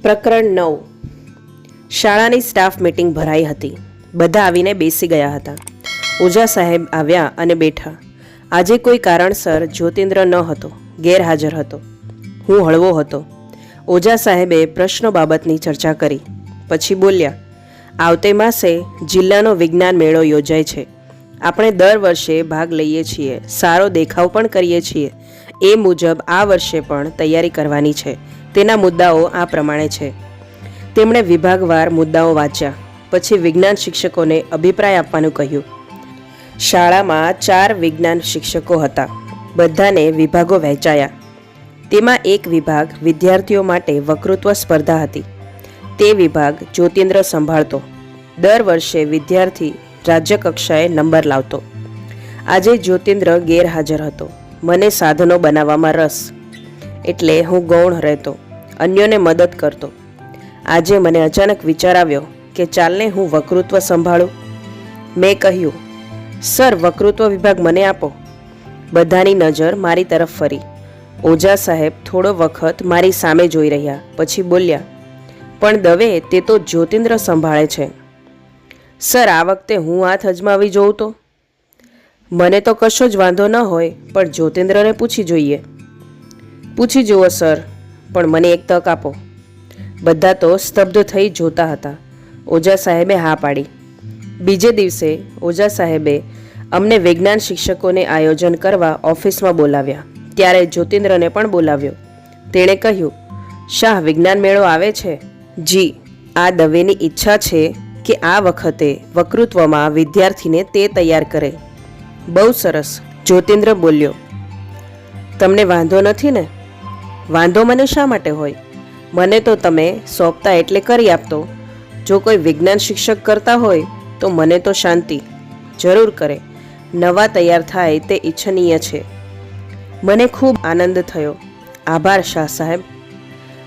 પ્રકરણ 9 શાળાની staff meeting ભરાઈ હતી. બધા આવીને બેસી ગયા હતા. ઓઝા સાહેબ આવ્યા અને બેઠા. આજે કોઈ કારણસર જ્યોતિન્દ્ર ન હતો, ગેરહાજર હતો. હું હળવો હતો. ઓઝા સાહેબે પ્રશ્નો બાબતની ચર્ચા કરી. પછી બોલ્યા, આવતે માસે જિલ્લાનો વિજ્ઞાન મેળો યોજાય છે. આપણે દર વર્ષે ભાગ લઈએ છીએ, સારો દેખાવ પણ કરીએ છીએ. એ મુજબ આ વર્ષે પણ તૈયારી કરવાની છે. તેના મુદ્દાઓ આ પ્રમાણે છે. તેમણે વિભાગવાર મુદ્દાઓ વાંચ્યા. પછી વિજ્ઞાન શિક્ષકોને અભિપ્રાય આપવાનું કહ્યું. શાળામાં 4 વિજ્ઞાન શિક્ષકો હતા. બધાને વિભાગો વહેંચાયા. તેમાં એક વિભાગ વિદ્યાર્થીઓ માટે વક્તૃત્વ સ્પર્ધા હતી. તે વિભાગ જ્યોતિન્દ્ર સંભાળતો. દર વર્ષે વિદ્યાર્થી રાજ્ય કક્ષાએ નંબર લાવતો. આજે જ્યોતિન્દ્ર ગેરહાજર હતો. મને સાધનો બનાવવામાં રસ, એટલે હું ગૌણ રહેતો, અન્યોને મદદ કરતો. આજે મને અચાનક વિચાર આવ્યો કે ચાલને હું વક્તૃત્વ સંભાળું. મેં કહ્યું, સર, વક્તૃત્વ વિભાગ મને આપો. બધાની નજર મારી તરફ ફરી. ઓઝા સાહેબ થોડો વખત મારી સામે જોઈ રહ્યા. પછી બોલ્યા, પણ દવે, તે તો જ્યોતિન્દ્ર સંભાળે છે. સર, આ વખતે હું હાથ અજમાવી જોઉં તો? મને તો કશો જ વાંધો ન હોય, પણ જ્યોતિન્દ્રને પૂછી જોઈએ. પૂછી જુઓ સર, પણ મને એક તક આપો. બધા તો સ્તબ્ધ થઈ જોતા હતા. ઓઝા સાહેબે હા પાડી. બીજે દિવસે ઓઝા સાહેબે અમને વિજ્ઞાન શિક્ષકોને આયોજન કરવા ઓફિસમાં બોલાવ્યા. ત્યારે જ્યોતિન્દ્રને પણ બોલાવ્યો. તેણે કહ્યું, શાહ, વિજ્ઞાન મેળો આવે છે? જી. આ દવેની ઈચ્છા છે કે આ વખતે વક્તૃત્વમાં વિદ્યાર્થીને તે તૈયાર કરે. બહુ સરસ, જ્યોતિન્દ્ર બોલ્યો. તમને વાંધો નથી ને? વાંધો મને શા માટે હોય? મને તો તમે સોંપતા એટલે કરી આપતો. જો કોઈ વિજ્ઞાન શિક્ષક કરતા હોય તો મને તો શાંતિ. જરૂર કરે. નવા તૈયાર થાય તે ઈચ્છનીય છે. મને ખૂબ આનંદ થયો. આભાર શાહ સાહેબ.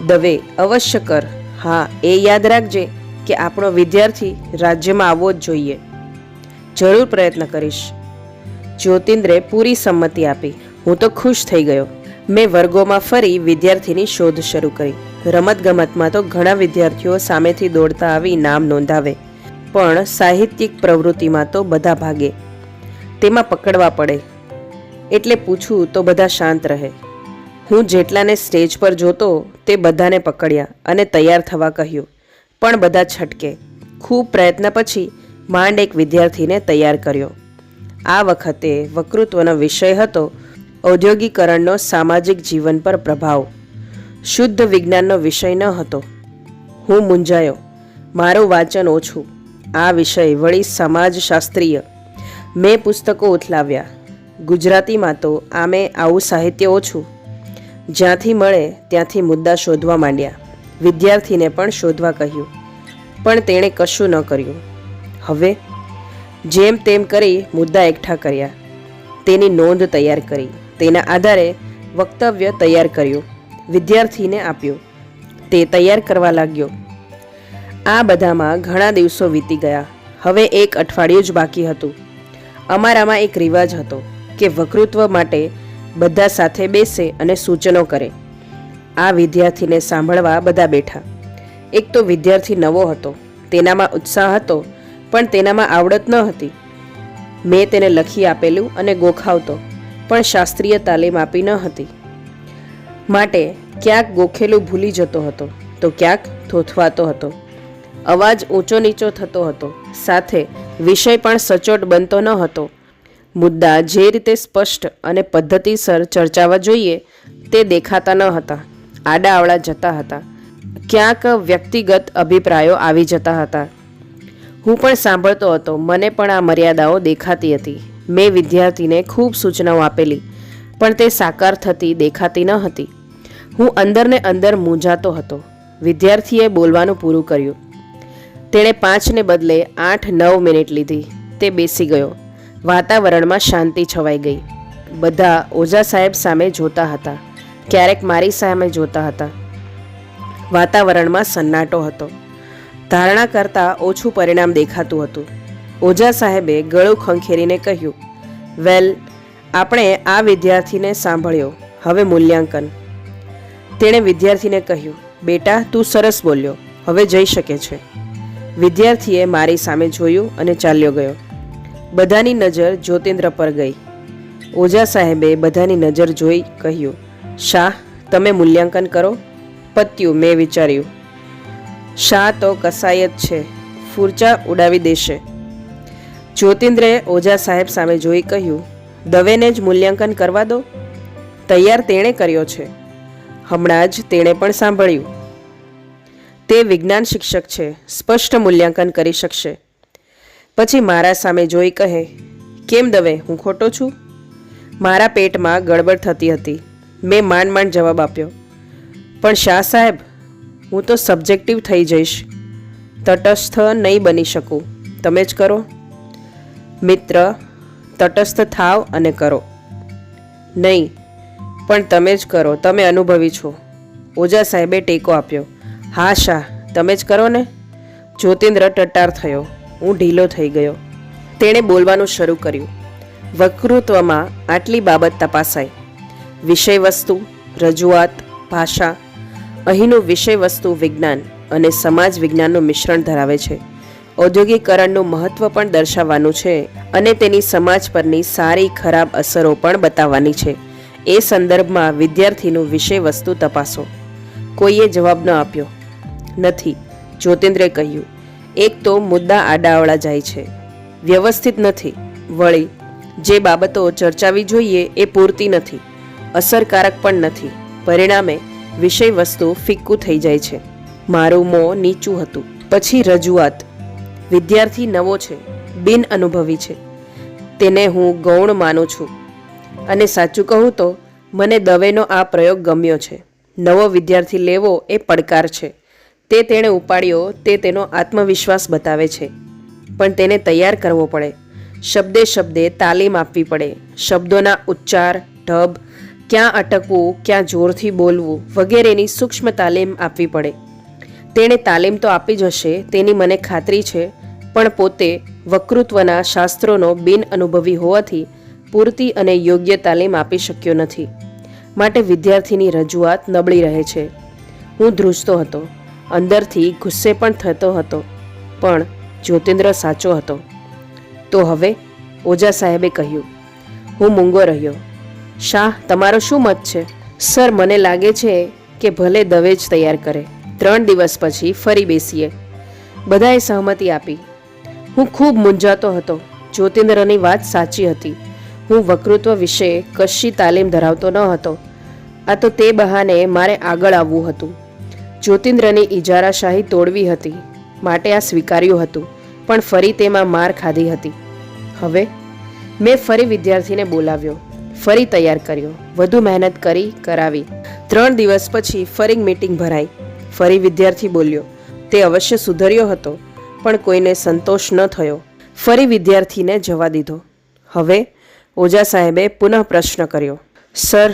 દવે, અવશ્ય કર. હા, એ યાદ રાખજે કે આપણો વિદ્યાર્થી રાજ્યમાં આવવો જ જોઈએ. જરૂર પ્રયત્ન કરીશ. જ્યોતિન્દ્રે પૂરી સંમતિ આપી. હું તો ખુશ થઈ ગયો. મેં વર્ગોમાં ફરી વિદ્યાર્થીની શોધ શરૂ કરી. રમતગમતમાં તો ઘણા વિદ્યાર્થીઓ સામેથી દોડતા આવી નામ નોંધાવે, પણ સાહિત્યિક પ્રવૃત્તિમાં તો બધા ભાગે. તેમાં પકડવા પડે. એટલે પૂછું તો બધા શાંત રહે. હું જેટલાને સ્ટેજ પર જોતો તે બધાને પકડ્યા અને તૈયાર થવા કહ્યું, પણ બધા છટકે. ખૂબ પ્રયત્ન પછી માંડ એક વિદ્યાર્થીને તૈયાર કર્યો. આ વખતે વક્તૃત્વનો વિષય હતો ઔદ્યોગિકરણનો સામાજિક જીવન પર પ્રભાવ. શુદ્ધ વિજ્ઞાનનો વિષય ન હતો. હું મૂંઝાયો. મારું વાંચન ઓછું. આ વિષય વળી સમાજશાસ્ત્રીય. મેં પુસ્તકો ઉથલાવ્યા. ગુજરાતીમાં તો આમે આવું સાહિત્ય ઓછું. જ્યાંથી મળે ત્યાંથી મુદ્દા શોધવા માંડ્યા. વિદ્યાર્થીને પણ શોધવા કહ્યું, પણ તેણે કશું ન કર્યું. હવે જેમ તેમ કરી મુદ્દા એકઠા કર્યા. તેની નોંધ તૈયાર કરી. તેના આધારે વક્તવ્ય તૈયાર કર્યું. વિદ્યાર્થીને આપ્યું. તે તૈયાર કરવા લાગ્યો. આ બધામાં ઘણા દિવસો વીતી ગયા. હવે એક અઠવાડિયું જ બાકી હતું. અમારામાં એક રિવાજ હતો કે વક્તૃત્વ માટે બધા સાથે બેસે અને સૂચનો કરે. આ વિદ્યાર્થીને સાંભળવા બધા બેઠા. એક તો વિદ્યાર્થી નવો હતો. તેનામાં ઉત્સાહ હતો, પણ તેનામાં આવડત ન હતી. મેં તેને લખી આપેલું અને ગોખાવતો, પણ શાસ્ત્રીય તાલીમ આપી ન હતી. માટે ક્યાંક ગોખેલું ભૂલી જતો હતો તો ક્યાંક થોથવાતો હતો. અવાજ ઊંચો નીચો થતો હતો. સાથે વિષય પણ સચોટ બનતો ન હતો. મુદ્દા જે રીતે સ્પષ્ટ અને પદ્ધતિસર ચર્ચાવા જોઈએ તે દેખાતા ન હતા. આડાઅવળા જતા હતા. ક્યાંક વ્યક્તિગત અભિપ્રાયો આવી જતા હતા. હું પણ સાંભળતો હતો. મને પણ આ મર્યાદાઓ દેખાતી હતી. મેં વિદ્યાર્થીને ખૂબ સૂચનાઓ આપેલી, પણ તે સાકાર થતી દેખાતી ન હતી. હું અંદરને અંદર મૂંઝાતો હતો. વિદ્યાર્થીએ બોલવાનું પૂરું કર્યું. તેણે 5 ને બદલે 8-9 મિનિટ લીધી. તે બેસી ગયો. વાતાવરણમાં શાંતિ છવાઈ ગઈ. બધા ઓઝા સાહેબ સામે જોતા હતા, ક્યારેક મારી સામે જોતા હતા. વાતાવરણમાં સન્નાટો હતો. ધારણા કરતાં ઓછું પરિણામ દેખાતું હતું. ઓઝા સાહેબે ગળું ખંખેરીને કહ્યું, વેલ, આપણે આ વિદ્યાર્થીને સાંભળ્યો. હવે મૂલ્યાંકન. તેણે વિદ્યાર્થીને કહ્યું, બેટા, તું સરસ બોલ્યો, હવે જઈ શકે છે. વિદ્યાર્થીએ મારી સામે જોયું અને ચાલ્યો ગયો. બધાની નજર જ્યોતિન્દ્ર પર ગઈ. ઓઝા સાહેબે બધાની નજર જોઈ કહ્યું, શાહ, તમે મૂલ્યાંકન કરો. પત્યું, મેં વિચાર્યું. શાહ તો કસાય જ છે, ફૂરચા ઉડાવી દેશે. જ્યોતિન્દ્રે ઓઝા સાહેબ સામે જોઈ કહ્યું, દવેને જ મૂલ્યાંકન કરવા દો. તૈયાર તેણે કર્યો છે. હમણાં જ તેણે પણ સાંભળ્યું. તે વિજ્ઞાન શિક્ષક છે, સ્પષ્ટ મૂલ્યાંકન કરી શકશે. પછી મારા સામે જોઈ કહે, કેમ દવે, હું ખોટો છું? મારા પેટમાં ગડબડ થતી હતી. મેં માંડ જવાબ આપ્યો, પણ શાહ સાહેબ, હું તો સબ્જેક્ટિવ થઈ જઈશ, તટસ્થ નહીં બની શકું. તમે જ કરો. મિત્ર, તટસ્થ થાવ અને કરો. નહીં, પણ તમે જ કરો, તમે અનુભવી છો. ઓઝા સાહેબે ટેકો આપ્યો. હા શાહ, તમે જ કરો ને. જ્યોતિન્દ્ર ટટ્ટાર થયો. હું ઢીલો થઈ ગયો. તેણે બોલવાનું શરૂ કર્યું. વક્તૃત્વમાં આટલી બાબત તપાસાય: વિષય વસ્તુ, રજૂઆત, ભાષા. અહીંનું વિષય વસ્તુ વિજ્ઞાન અને સમાજ વિજ્ઞાનનું મિશ્રણ ધરાવે છે. ઔદ્યોગિકરણનું મહત્વ પણ દર્શાવવાનું છે અને તેની સમાજ પરની સારી ખરાબ અસરો પણ બતાવવાની છે. એ સંદર્ભમાં વિદ્યાર્થીનું વિષય વસ્તુ તપાસો. કોઈએ જવાબ ન આપ્યો. નથી, જ્યોતિન્દ્રે કહ્યું. એક તો મુદ્દા આડાઅવળા જાય છે, વ્યવસ્થિત નથી. વળી જે બાબતો ચર્ચાવી જોઈએ એ પૂરતી નથી, અસરકારક પણ નથી. પરિણામે વિષય વસ્તુ ફિક્કું થઈ જાય છે. મારું મોં નીચું હતું. પછી રજૂઆત. વિદ્યાર્થી નવો છે, બિન અનુભવી છે. તેને હું ગૌણ માનું છું. અને સાચું કહું તો મને દવેનો આ પ્રયોગ ગમ્યો છે. નવો વિદ્યાર્થી લેવો એ પડકાર છે. તે તેણે ઉપાડ્યો તે તેનો આત્મવિશ્વાસ બતાવે છે. પણ તેને તૈયાર કરવો પડે. શબ્દે શબ્દે તાલીમ આપવી પડે. શબ્દોના ઉચ્ચાર, ઢબ, ક્યાં અટકવું, ક્યાં જોરથી બોલવું વગેરેની સૂક્ષ્મ તાલીમ આપવી પડે. તેણે તાલીમ તો આપી જ હશે, તેની મને ખાતરી છે. પણ પોતે વક્તૃત્વના શાસ્ત્રોનો બિન અનુભવી હોવાથી પૂરતી અને યોગ્ય તાલીમ આપી શક્યો નથી. માટે વિદ્યાર્થીની રજૂઆત નબળી રહે છે. હું ધ્રુજતો હતો, અંદરથી ગુસ્સે પણ થતો હતો. પણ જ્યોતિન્દ્ર સાચો હતો. તો હવે? ઓઝા સાહેબે કહ્યું. હું મૂંગો રહ્યો. શાહ, તમારો શું મત છે? સર, મને લાગે છે કે ભલે દવે જ તૈયાર કરે. 3 દિવસ પછી ફરી બેસીએ. બધાએ સહમતિ આપી. હું ખૂબ મૂંઝાતો હતો. જ્યોતિન્દ્રની વાત સાચી હતી. હું વક્તૃત્વ વિશે કશી તાલીમ ધરાવતો ન હતો. આ તો તે બહાને મારે આગળ આવવું હતું. જ્યોતિન્દ્રની ઇજારાશાહી તોડવી હતી, માટે આ સ્વીકાર્યું હતું. પણ ફરી તેમાં માર ખાધી હતી. હવે મેં ફરી વિદ્યાર્થીને બોલાવ્યો, ફરી તૈયાર કર્યો, વધુ મહેનત કરી, કરાવી. 3 દિવસ પછી ફરી મીટિંગ ભરાઈ. ફરી વિદ્યાર્થી બોલ્યો. તે અવશ્ય સુધર્યો હતો, પણ કોઈને સંતોષ ન થયો. ફરી વિદ્યાર્થીને જવા દીધો. હવે ઓઝા સાહેબે પુનઃ પ્રશ્ન કર્યો. સર,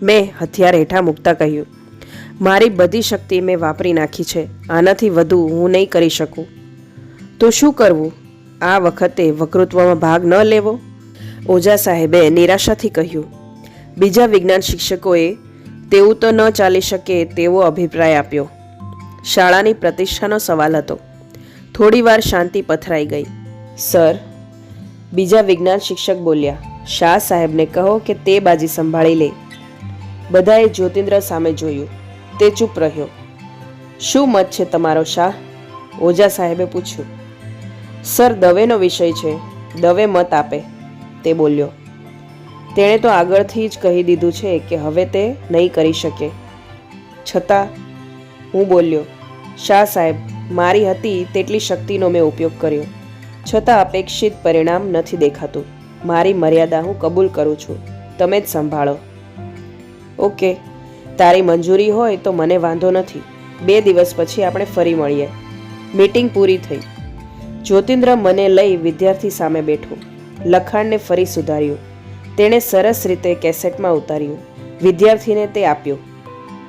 મેં હથિયાર હેઠા મૂકતા કહ્યું, મારી બધી શક્તિ મેં વાપરી નાખી છે. આનાથી વધુ હું નહીં કરી શકું. તો શું કરવું? આ વખતે વક્તૃત્વમાં ભાગ ન લેવો? ઓઝા સાહેબે નિરાશાથી કહ્યું. બીજા વિજ્ઞાન શિક્ષકોએ તેવું તો ન ચાલી શકે તેવો અભિપ્રાય આપ્યો. શાળાની પ્રતિષ્ઠાનો સવાલ હતો. થોડી વાર શાંતિ પથરાઈ ગઈ. સર, બીજા વિજ્ઞાન શિક્ષક બોલ્યા, શાહ સાહેબને કહો કે તે બાજી સંભાળી લે. બધાએ જ્યોતિન્દ્ર સામે જોયું. તે ચૂપ રહ્યો. શું મત છે તમારો શાહ? ઓઝા સાહેબે પૂછ્યું. સર, દવેનો વિષય છે, દવે મત આપે, તે બોલ્યો. તેણે તો આગળથી જ કહી દીધું છે કે હવે તે નહીં કરી શકે. છતાં હું બોલ્યો, શાહ સાહેબ, મારી હતી તેટલી શક્તિનો મેં ઉપયોગ કર્યો, છતાં અપેક્ષિત પરિણામ નથી દેખાતું. મારી મર્યાદા હું કબૂલ કરું છું, તમે જ સંભાળો. ઓકે, તારી મંજૂરી હોય તો મને વાંધો નથી. 2 દિવસ પછી આપણે ફરી મળીએ. મીટિંગ પૂરી થઈ. જ્યોતિન્દ્ર મને લઈ વિદ્યાર્થી સામે બેઠો. લખાણને ફરી સુધાર્યું. તેણે સરસ રીતે કેસેટમાં ઉતાર્યું. વિદ્યાર્થીને તે આપ્યું.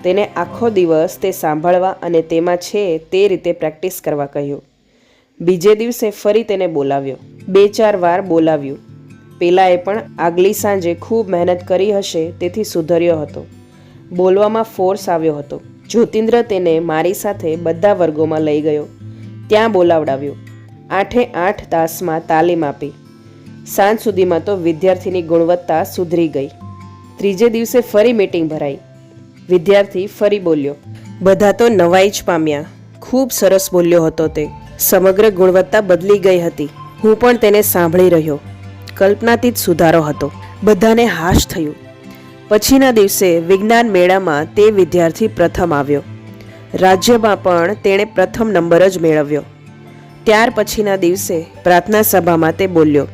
તેને આખો દિવસ તે સાંભળવા અને તેમાં છે તે રીતે પ્રેક્ટિસ કરવા કહ્યું. બીજે દિવસે ફરી તેને બોલાવ્યો. 2-4 વાર બોલાવ્યું. પેલાએ પણ આગલી સાંજે ખૂબ મહેનત કરી હશે તેથી સુધર્યો હતો. બોલવામાં ફોર્સ આવ્યો હતો, જ્યોતિન્દ્ર તેને મારી સાથે બધા વર્ગોમાં લઈ ગયો. ત્યાં બોલાવડાવ્યો. 8 તાસમાં તાલીમ આપી. સાંજ સુધીમાં તો વિદ્યાર્થીની ગુણવત્તા સુધરી ગઈ. ત્રીજે દિવસે ફરી મીટિંગ ભરાઈ. વિદ્યાર્થી ફરી બોલ્યો. બધા તો નવાઈ જ પામ્યા. ખૂબ સરસ બોલ્યો હતો તે. સમગ્ર ગુણવત્તા બદલી ગઈ હતી. હું પણ તેને સાંભળી રહ્યો. કલ્પનાતીત સુધારો હતો. બધાને હાશ થયું. પછીના દિવસે વિજ્ઞાન મેળામાં તે વિદ્યાર્થી પ્રથમ આવ્યો. રાજ્યમાં પણ તેણે પ્રથમ નંબર જ મેળવ્યો. ત્યાર પછીના દિવસે પ્રાર્થના સભામાં તે બોલ્યો.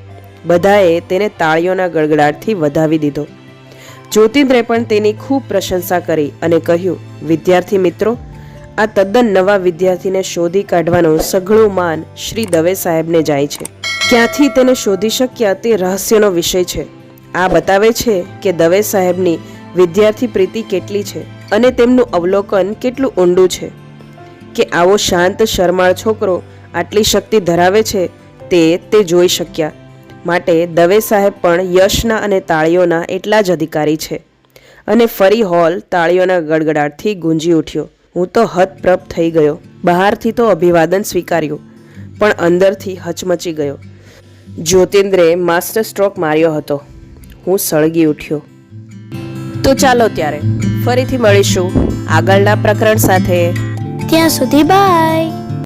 બધાએ તેને તાળીઓના ગડગડાટથી વધાવી દીધો. જ્યોતિન્દ્રે પણ તેની ખૂબ પ્રશંસા કરી અને કહ્યું, વિદ્યાર્થી મિત્રો, આ તદ્દન નવા વિદ્યાર્થીને શોધી કાઢવાનું સઘળું માન શ્રી દવે સાહેબને જાય છે. ક્યાંથી તેને શોધી શક્યા તે રહસ્યનો વિષય છે. આ બતાવે છે કે દવે સાહેબની વિદ્યાર્થી પ્રીતિ કેટલી છે અને તેમનું અવલોકન કેટલું ઊંડું છે કે આવો શાંત શરમાળ છોકરો આટલી શક્તિ ધરાવે છે તે જોઈ શક્યા. માટે દવે સાહેબ પણ યશના અને તાળીઓના એટલા જ અધિકારી છે. અને ફરી હોલ તાળીઓના ગડગડાટથી ગુંજી ઉઠ્યો. હું તો હતપ્રભ થઈ ગયો. બહારથી તો અભિવાદન સ્વીકાર્યું, પણ અંદરથી હચમચી ગયો. જ્યોતિન્દ્રે માસ્ટર સ્ટ્રોક માર્યો હતો. હું સળગી ઉઠ્યો. તો ચાલો ત્યારે ફરીથી મળીશું આગળના પ્રકરણ સાથે. ત્યાં સુધી બાય.